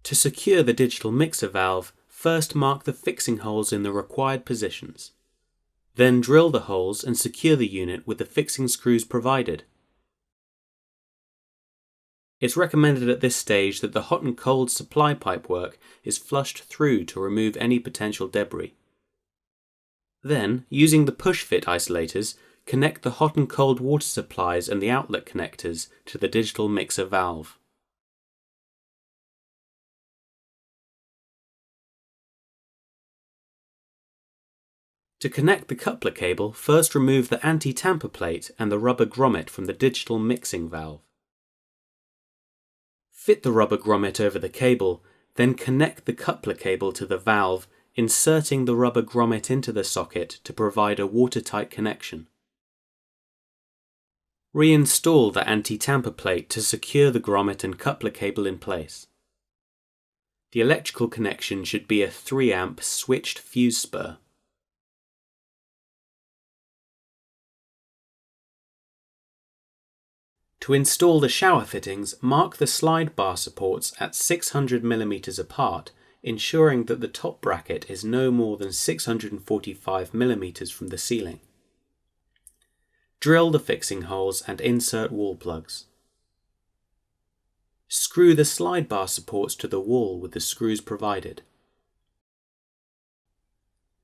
To secure the digital mixer valve, first mark the fixing holes in the required positions. Then drill the holes and secure the unit with the fixing screws provided. It's recommended at this stage that the hot and cold supply pipework is flushed through to remove any potential debris. Then, using the push-fit isolators, connect the hot and cold water supplies and the outlet connectors to the digital mixer valve. To connect the coupler cable, first remove the anti-tamper plate and the rubber grommet from the digital mixing valve. Fit the rubber grommet over the cable, then connect the coupler cable to the valve, inserting the rubber grommet into the socket to provide a watertight connection. Reinstall the anti-tamper plate to secure the grommet and coupler cable in place. The electrical connection should be a 3 amp switched fuse spur. To install the shower fittings, mark the slide bar supports at 600 mm apart, ensuring that the top bracket is no more than 645 mm from the ceiling. Drill the fixing holes and insert wall plugs. Screw the slide bar supports to the wall with the screws provided.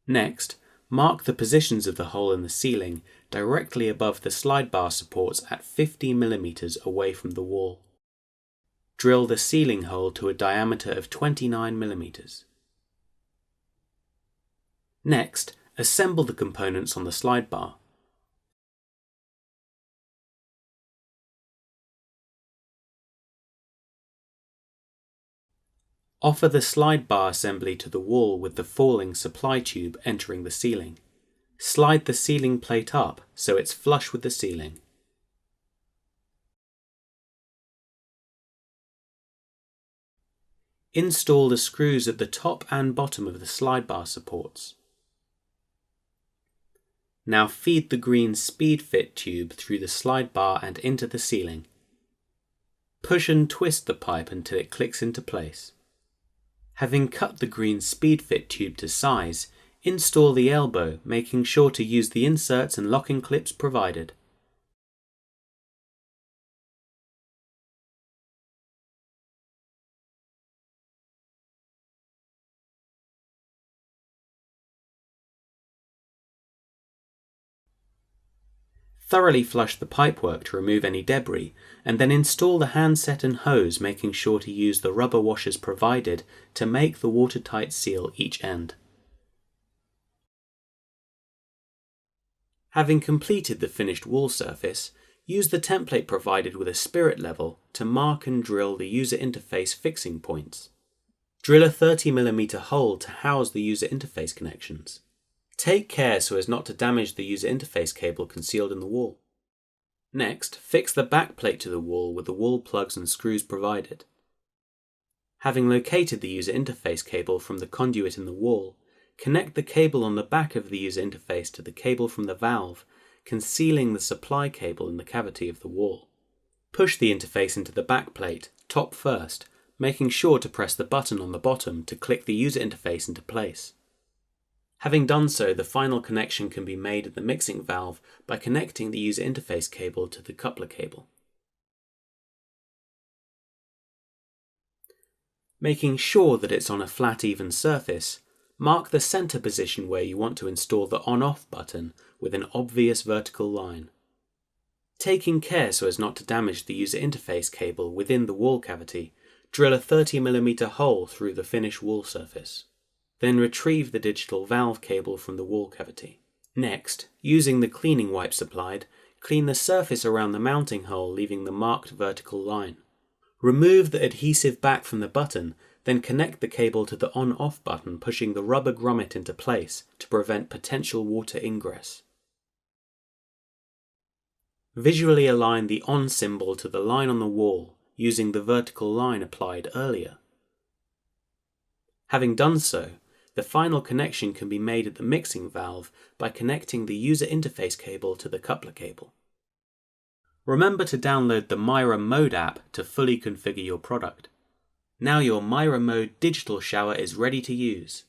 Next, mark the positions of the hole in the ceiling directly above the slide bar supports at 50 mm away from the wall. Drill the ceiling hole to a diameter of 29 mm. Next, assemble the components on the slide bar. Offer the slide bar assembly to the wall with the falling supply tube entering the ceiling. Slide the ceiling plate up so it's flush with the ceiling. Install the screws at the top and bottom of the slide bar supports. Now feed the green speed fit tube through the slide bar and into the ceiling. Push and twist the pipe until it clicks into place. Having cut the green speed fit tube to size, install the elbow, making sure to use the inserts and locking clips provided. Thoroughly flush the pipework to remove any debris, and then install the handset and hose, making sure to use the rubber washers provided to make the watertight seal each end. Having completed the finished wall surface, use the template provided with a spirit level to mark and drill the user interface fixing points. Drill a 30 mm hole to house the user interface connections. Take care so as not to damage the user interface cable concealed in the wall. Next, fix the back plate to the wall with the wall plugs and screws provided. Having located the user interface cable from the conduit in the wall, connect the cable on the back of the user interface to the cable from the valve, concealing the supply cable in the cavity of the wall. Push the interface into the back plate, top first, making sure to press the button on the bottom to click the user interface into place. Having done so, the final connection can be made at the mixing valve by connecting the user interface cable to the coupler cable. Making sure that it's on a flat, even surface, mark the center position where you want to install the on-off button with an obvious vertical line. Taking care so as not to damage the user interface cable within the wall cavity, drill a 30 mm hole through the finished wall surface. Then retrieve the digital valve cable from the wall cavity. Next, using the cleaning wipe supplied, clean the surface around the mounting hole, leaving the marked vertical line. Remove the adhesive back from the button, then connect the cable to the on-off button, pushing the rubber grommet into place to prevent potential water ingress. Visually align the on symbol to the line on the wall, using the vertical line applied earlier. Having done so, the final connection can be made at the mixing valve by connecting the user interface cable to the coupler cable. Remember to download the Mira Mode app to fully configure your product. Now your Mira Mode digital shower is ready to use.